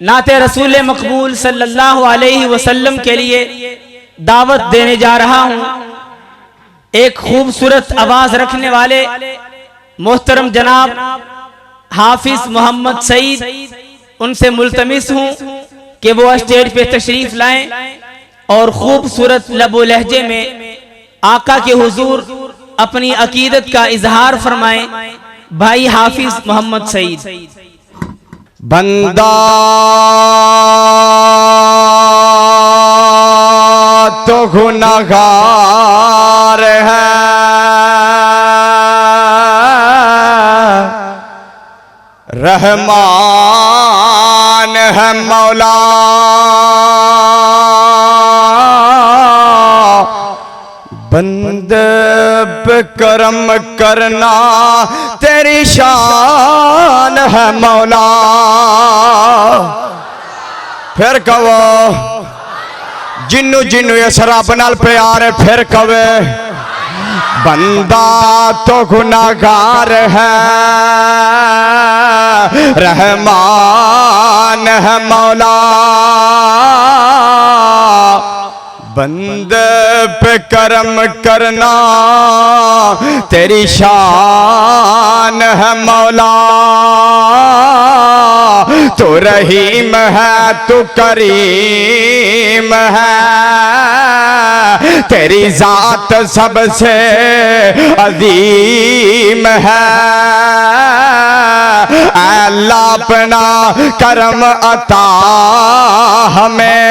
नाते रसूल मकबूल सल्लल्लाहु अलैहि वसल्लम के लिए दावत देने जा रहा हूँ। एक खूबसूरत आवाज रखने वाले मोहतरम जनाब हाफिज मोहम्मद सईद, उनसे मुल्तमिस हूँ कि वो स्टेज पे तशरीफ लाएं और खूबसूरत लबो लहजे में आका के हुजूर अपनी अकीदत का इजहार फरमाएं। भाई हाफिज मोहम्मद सईद। बंदा तो गुनहगार है, रहमान है मौला, बंदे पे करम करना तेरी शान है मौला। फिर कहो जिन्नू जिन्नू इस रब नाल प्यार है, फिर कवे बंदा तो गुनाहगार है, रहमान है मौला, बंदे पे करम करना तेरी शान है मौला। तू रहीम है, तू करीम है, तेरी जात सबसे अजीम है। अल्लाह अपना करम अता हमें,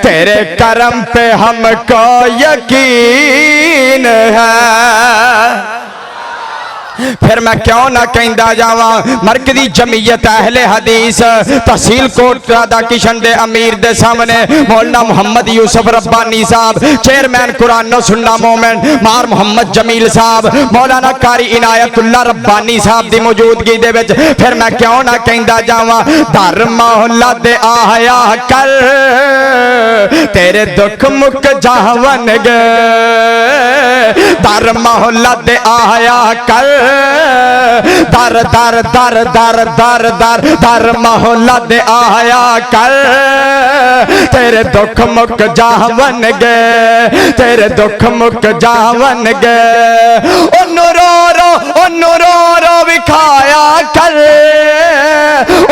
तेरे करम पे हमको यकीन है। फिर मैं क्यों ना कहता जावा मरकजी जमीयत अहले हदीस तहसील कोटला दा किशन दे अमीर दे सामने मौलाना मोहम्मद यूसुफ रब्बानी साहब, चेयरमैन कुरान सुन्ना मोमेंट मार मोहम्मद जमील साहब, मौलाना कारी इनायतुल्लाह रब्बानी साहब दी मौजूदगी दे विच फिर मैं क्यों ना कहता जावा दर मौला दे आया कर, तेरे दुख मुक जावन गे, दर मौला दे आया कर, दर दर दर दर दर दर दर मोहल्ला दे आया कर, तेरे दुख मुक जावन गे, तेरे दुख मुक जावन गे। ओनू रो रो ओनू रो रो विखाया कर,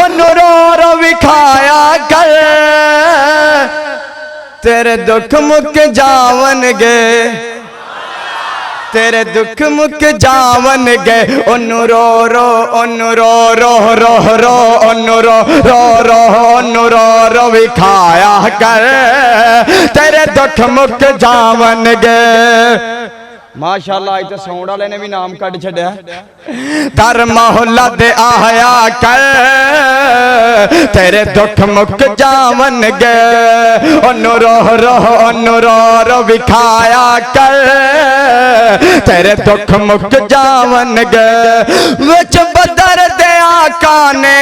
ओनू रो रो विखाया कर, तेरे दुख मुक जावन गे, तेरे दुख मुक जावन गए। ओनू रो रो ओनू रो रो रो रो ओनू रो रो रो ओनू रो रो विखाया कर, तेरे दुख मुक जावन गए। माशाअल्लाह आज तो साउंड वाले ने भी नाम कट छड़िया। दर मोहल्ला दे आया कर, तेरे दुख मुक जावन गए। ओनू रो रो ओनू रो रो विखाया कर, तेरे दुख मुक जावन गए। विच बदर दे आका ने,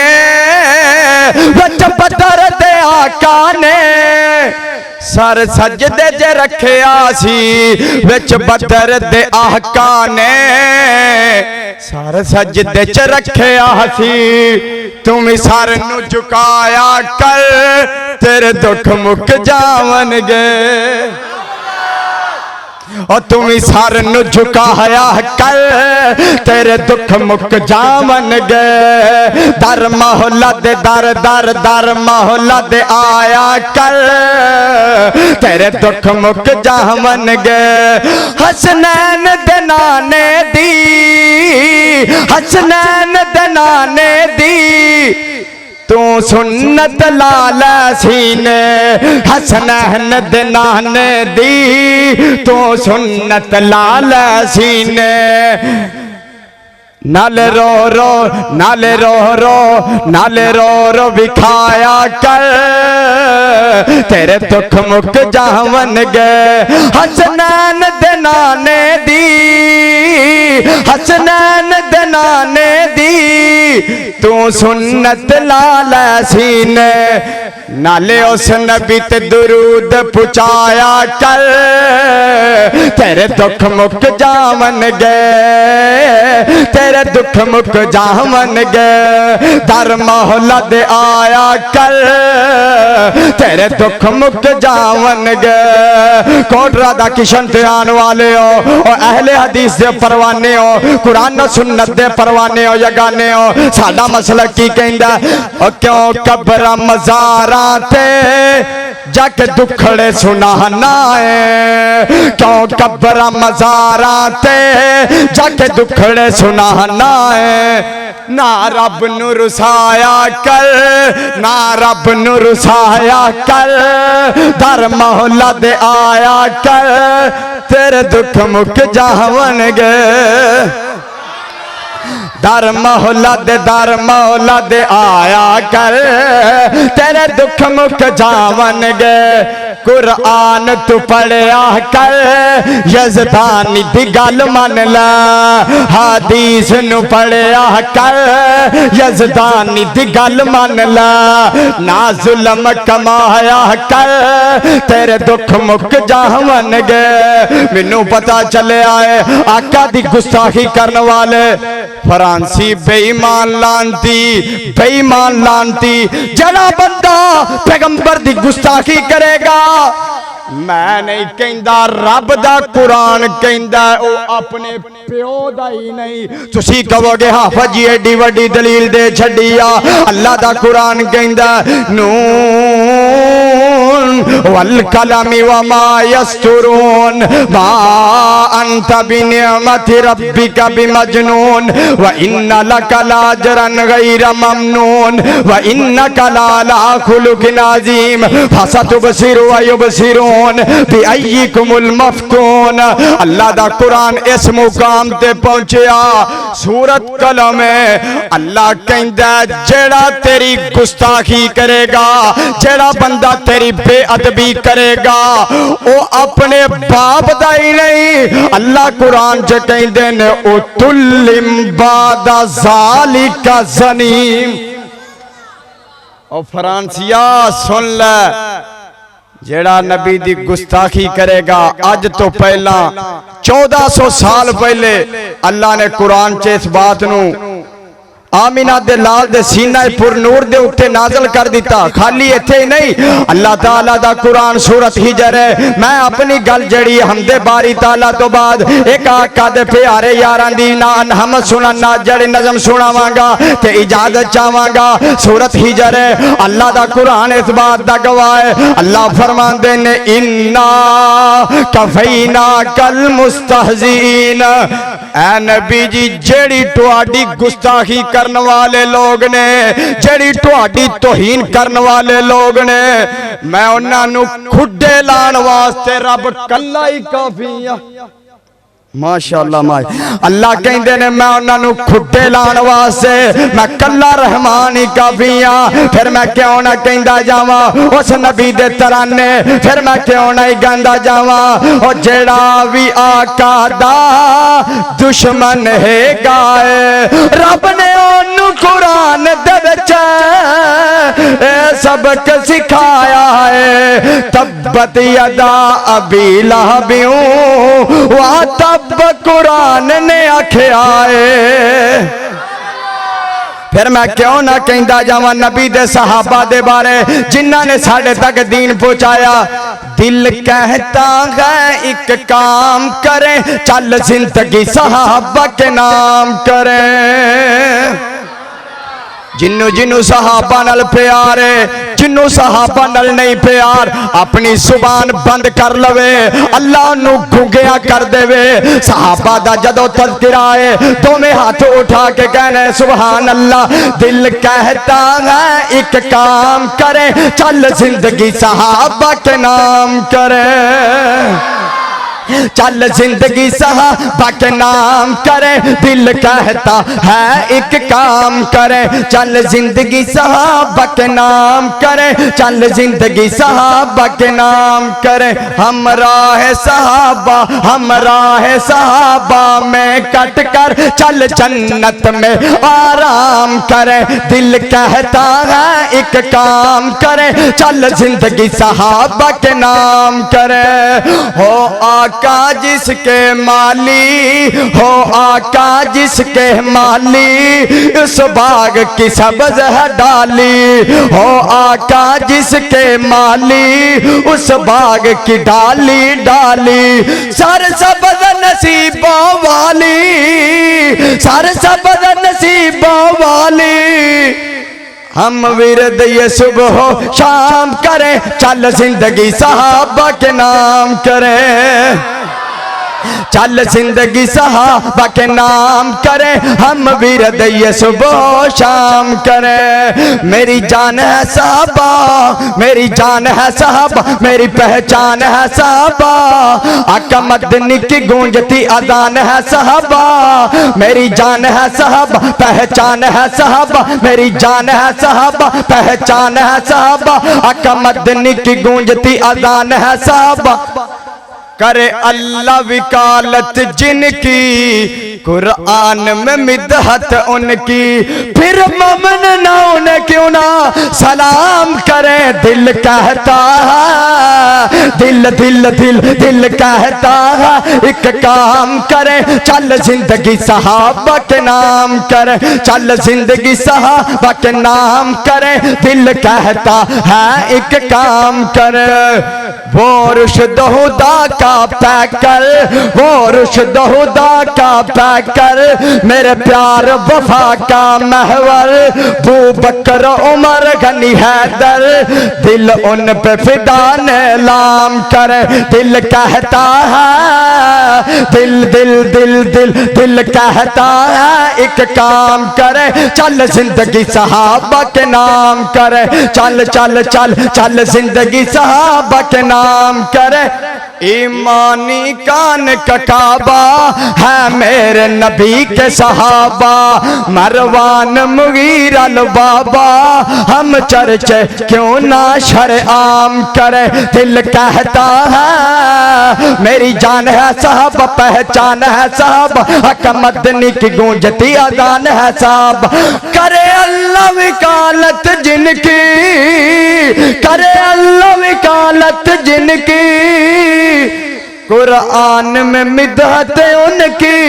विच बदर दे आका ने सर सजदे च रखिया सी, विच बदर दे आका ने सर सजदे च रखिया सी। तुम सर नू झुकाया कर, तेरे दुख मुक जावन गए। और तुम सर नू झुकाया कर, तेरे दुख मुक जावन गए। दर मोहल्ला दे दर दर दर मोहल्ला दे आया कर, तेरे दुख मुक जावन गए। हसनैन दे नाने दी, हसनैन दे नाने दी तू सुन्नत लाल सीने, हसनैन दे नाने दी तू सुन्नत लाल सीने। नल रो रो नल रो रो नल रो रो विखाया कर, तेरे दुख मुक जावन गए। हसनैन दे नाने दी, हसनैन दे नाने दी तू सुन्नत लाल सीने। नाले उस नबी ते दुरूद पुचाया कर, तेरे दुख मुक जावन गए, तेरे दुख मुक जावन गए। दर मोहल्ला दे आया कर, तेरे दुख मुक जावन गए। कोटरा दा किशन ते आने वाले हो और अहले हदीस दे परवाने हो, कुरान सुन्नत दे परवाने हो या गाने हो। साडा मसला की कहंदा ओ क्यों कब्र मज़ारा ते जाके दुखड़े सुनाना है, क्यों कब्र मज़ारा ते जाके दुखड़े सुनाना है। ना रब नू रुसाया कर, ना रब नू रुसाया कर, दर मोहल्ला दे आया कर, तेरे दुख मुक जावन गए। दर मोहल्ला दे आया कर, तेरे दुख मुक जावन गए। कुरान तू पढ़िया कर, यज़दानी दी गल मन ला, हदीस नू पढ़िया कर, यज़दानी दी गल मन ला। ना जुल्म कमाया कर, तेरे दुख मुक जावन गए। मैनू पता चले आए आका दी गुस्ताखी करने वाले फरांसी बेईमान लानती जड़ा बंदा पैगंबर दी गुस्ताखी करेगा, मैं नहीं कहंदा रब दा कुरान कहंदा ओ अपने प्यो दा ही नहीं। तुसी कहोगे हाफज जी एडी वड्डी दलील दे छड्डिया, अल्लाह दा कुरान कहंदा नून वल कलमी वमा यस्तुरून मा अंत बिनिअमति रब्बिका बिमजनून व इन्ना लका लाजरन गैर ममनून व इन्नका लाला खुलुकिन अजीम फसतुबसिरु व युबसिरून बिअय्यिकुमुल मफ्तून। अल्लाह दा कुरान इस मुकाम ते पहुंचया सूरत कलम में अल्लाह कहंदा जेड़ा तेरी गुस्ताखी करेगा, जेड़ा बंदा तेरी बेअदबी करेगा वो अपने बाप दा ही नहीं। अल्लाह कुरान च कहंदे ने उतुल्लिम बादा ज़ालिका ज़नीम। ओ फ्रांसिया सुन ले, जेड़ा नबी दी गुस्ताखी करेगा अज तो पहला 1400 साल पहले अल्लाह ने कुरान च इस बात नू आमिना दे लाल दे सीना पुर नूर दे उत्ते नाजल कर दिता। खाली इत्थे ही नहीं, अल्लाह ताला दा कुरान सूरत हिजर है। मैं अपनी गल जड़ी हमदे बारी ताला तो बाद एक आका दे प्यारे यारां दी ना हम सुनाना जड़ी नज़म सुनावांगा ते इजाजत चाहांगा। सूरत हिजर है, अल्लाह दा कुरान इस बात दा गवाह है। अल्लाह फरमांदे ने इन्ना कफैना कल मुस्तहजीन। ऐ नबी जी जेड़ी तुहाडी गुस्ताखी करने वाले लोग ने, जेड़ी तुहाडी तौहीन करने वाले लोग ने, मैं उन्हां नू खुडे लाण वास्ते रब कल्ला ही काफी आ। माशाअल्लाह माश अल्लाह कहंदे ने मैं उन्हां नू खुडे लाण वास्ते मैं कल्ला रहमान ही काफी आ। फिर मैं क्यों ना कहंदा जावां उस नबी दे तराने, फिर मैं क्यों ना ही गांदा जावां ओ जेड़ा भी आका दा दुश्मन है गाए। रब ने ओनू कुरान दे विच सबक सिखाया है। तब्बत यदा अबी लहबियों वा तब कुरान ने आख्या है। फिर मैं क्यों ना कहंदा जावां नबी दे सहाबा दे बारे जिन्हां ने साढ़े तक दीन पहुंचाया। दिल कहता है एक काम करें, चल जिंदगी सहाबा के नाम करें। जिन्नू जिन्नू सहाबा नाल प्यार है, जिन्नू सहाबा नाल नहीं प्यार, अपनी जुबान बंद कर लवे, अल्लाह नू गुंगिया कर देवे। सहाबा दा जदों तज़किरा है दोवें हाथ उठा के कहना सुभान अल्लाह। दिल कहता है एक काम करे, चल जिंदगी सहाबा के नाम करे। चल जिंदगी सहाबा के नाम करे, दिल कहता है एक काम करे। चल जिंदगी सहाबा के नाम करे, चल जिंदगी सहाबा के नाम करे। हमरा है सहाबा, हमरा है सहाबा में कट कर चल जन्नत में आराम करे। दिल कहता है एक काम करे, चल जिंदगी सहाबा के नाम करे। हो आका जिसके माली, हो आका जिसके माली, उस बाग की सब्ज है डाली। हो आका जिसके माली, उस बाग की डाली डाली। सर सब्ज नसीबों वाली, सर सब्ज नसीबों वाली। हम विरद ये सुबह शाम करें, चल जिंदगी सहाबा के नाम करें। चल जिंदगी सहाबा के नाम करें, हम विरद ये सुबह शाम करें। मेरी जान है सहाबा, मेरी जान है सहाबा, मेरी पहचान है सहाबा। आका मदनी की गूंजती अजान है सहाबा। मेरी जान है सहाबा, पहचान है सहाबा, मेरी जान है सहाबा, पहचान है सहाबा। आका मदनी की गूंजती अजान है सहाबा। करे अल्लाह विकालत जिनकी, कुरान में मिदहत उनकी। फिर ममन ना उन्हें क्यों ना सलाम करे। दिल कहता है, दिल दिल दिल दिल कहता है एक काम करे, चल जिंदगी सहाबा के नाम करे। चल जिंदगी सहाबा के नाम करे, दिल कहता है एक काम करे। वो रुशद हुदा का पैकर, वो रुशद हुदा का पैकर, मेरे प्यार वफा का महवर। बू बकर उमर गनी हैदर, दिल उन पे फिदा ने लाम करे। दिल कहता है, दिल दिल दिल दिल दिल कहता है एक काम करे, चल जिंदगी सहाबा के नाम करे। चल चल चल चल जिंदगी सहाबा के नाम करे। ईमानी कान का काबा है मेरे नबी के सहाबा। मरवान मुगीर अल बाबा, हम चर्चे क्यों ना शर आम करे। दिल कहता है मेरी जान है साहब, पहचान है साहब। हक मदनी की गूंजती अजान है साहब। करे अल्लाह विकालत जिनकी, करे अल्लाह विकालत जिनकी। कुरान में मिदहत उनकी,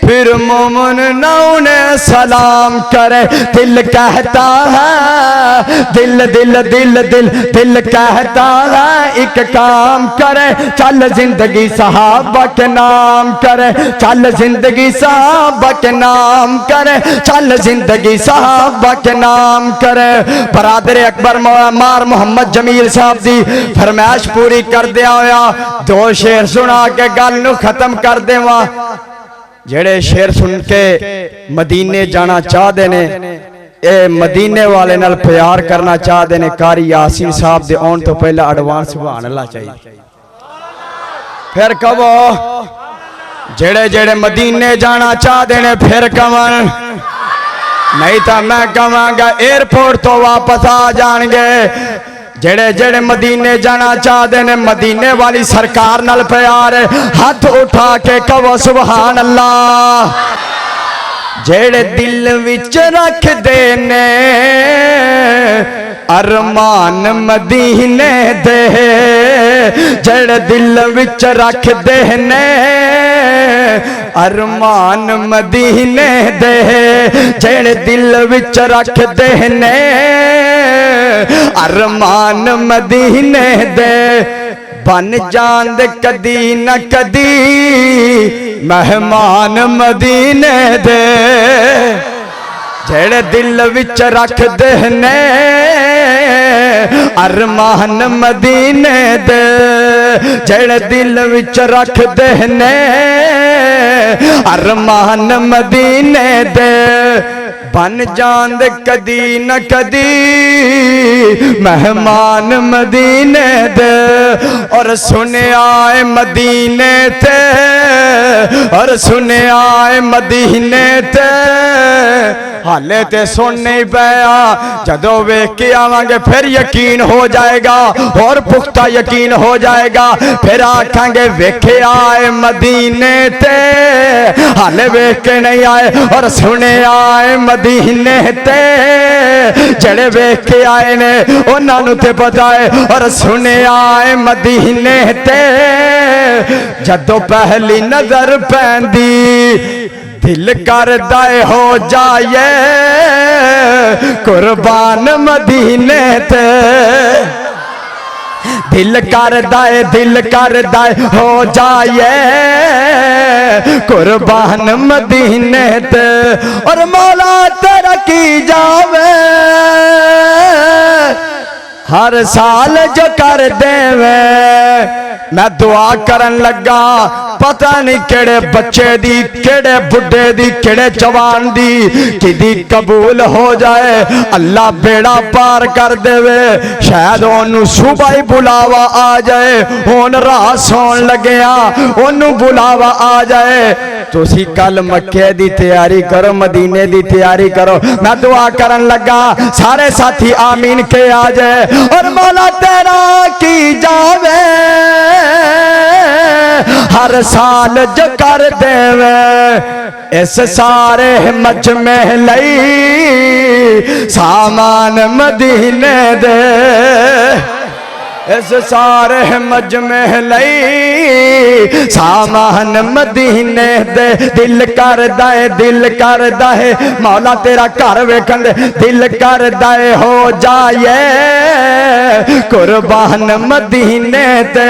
फिर मोमन न उन्हें सलाम करे। दिल कहता है, दिल दिल दिल दिल दिल कहता है एक काम करे, चल जिंदगी सहाबा के नाम करे। चल जिंदगी सहाबा के नाम करे, चल जिंदगी सहाबा के नाम करे। बरादर अकबर मार मोहम्मद जमील साहब दी फरमाइश पूरी कर दिया होया। दो शेर सुना के गल नू खत्म कर देवा। जेड़े शेर सुन के मदीने जाना चाहते ने, ए मदीने वाले नाल प्यार करना चाहते ने, कारी यासीन साहब दे आउण तो पहला एडवांस सुभान अल्लाह चाहिए। फिर कहो जेड़े जेड़े मदीने जाना चाहते ने फिर कवन, नहीं तो मैं कहांगा एयरपोर्ट तो वापस आ जाएंगे। जेड़े जेड़े मदीने जाना चाहते ने, मदीने वाली सरकार नाल प्यार, हाथ उठा के कहो सुभान अल्लाह। जेड़े दिल विच रख देने अरमान मदीने दे, जेड़े दिल विच रख देने अरमान मदीने दे, जेड़े दिल विच रख देने अरमान मदीने दे। बन जान दे कदी न कदी मेहमान मदीने दे। जेड़े दिल विच रख देने अरमान मदीने दे, जेड़े दिल विच रख देने अरमान मदीने दे। बन जांदे कदी न कदी मेहमान मदीने दे। और सुने आए मदीने ते, और सुने आए मदीने ते, हाले ते सुनने ही पाया, जदों वेख के आवांगे फिर यकीन हो जाएगा, और पुख्ता यकीन हो जाएगा। फिर आखांगे वेखे आए मदीने ते, हाले वेख के नहीं आए, और सुने आए मदीने ते, जड़े वेख के आए ने उन्होंने ते पता है। और सुने आए मदीने ते, जदों पहली नजर पैंदी दिल करदा हो जाए कुर्बान मदीने ते। दिल करदा हो जाए कुर्बान मदीने ते। और मौला तेरा की जावे हर साल जो कर देवे। मैं दुआ करन लगा, पता नहीं केड़े बच्चे दी, केड़े बुढ़े दी, केड़े जवान दी किदी कबूल हो जाए, अल्लाह बेड़ा पार कर देवे। शायद ओनू सुबह ही बुलावा आ जाए, हुण रात सौन लग्या ओनू बुलावा आ जाए। तुसी कल मक्के दी तैयारी करो, मदीने दी तैयारी करो। मैं दुआ करन लगा, सारे साथी आमीन के आ जाए। और मौला तेरा की जावे हर साल जो कर देवे इस सारे मजमे लई सामान मदीने दे। इस सारे मजमे लई सामान मदीने दे। दिल करदा है मौला तेरा घर वेखन दे, दिल करदा है हो जाए कुर्बान मदीने ते।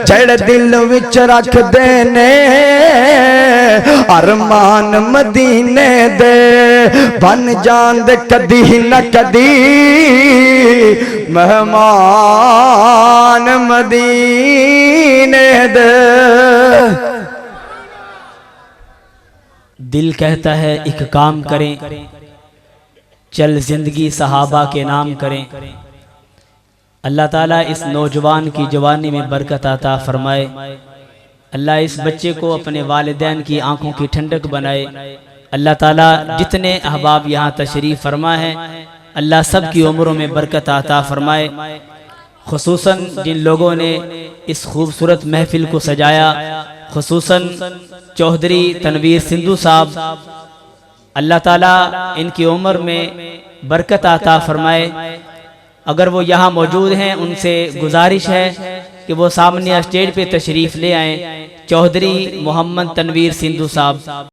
जड़ दिल विच रख देने अरमान मदीने दे, बन जांदे कदी न कदी मेहमान मदीने दे। दिल कहता है एक काम करें, चल जिंदगी सहाबा के नाम करें। अल्लाह ताला इस नौजवान की जवानी में बरकत अता फरमाए। अल्लाह इस बच्चे को अपने वालिदैन की आंखों की ठंडक बनाए। अल्लाह ताला जितने अहबाब यहाँ तशरीफ़ फरमा है, अल्लाह सब की उम्रों में बरकत अता फरमाए। खुसूसन जिन लोगों ने इस खूबसूरत महफिल को सजाया, खुसूसन चौधरी तनवीर सिंधु साहब, अल्लाह ताला इनकी उम्र में बरकत अता फरमाए। अगर वो यहाँ मौजूद हैं, उनसे गुजारिश है कि वो सामने स्टेज पे तशरीफ़ ले आएँ। चौधरी मोहम्मद तनवीर सिंधु साहब।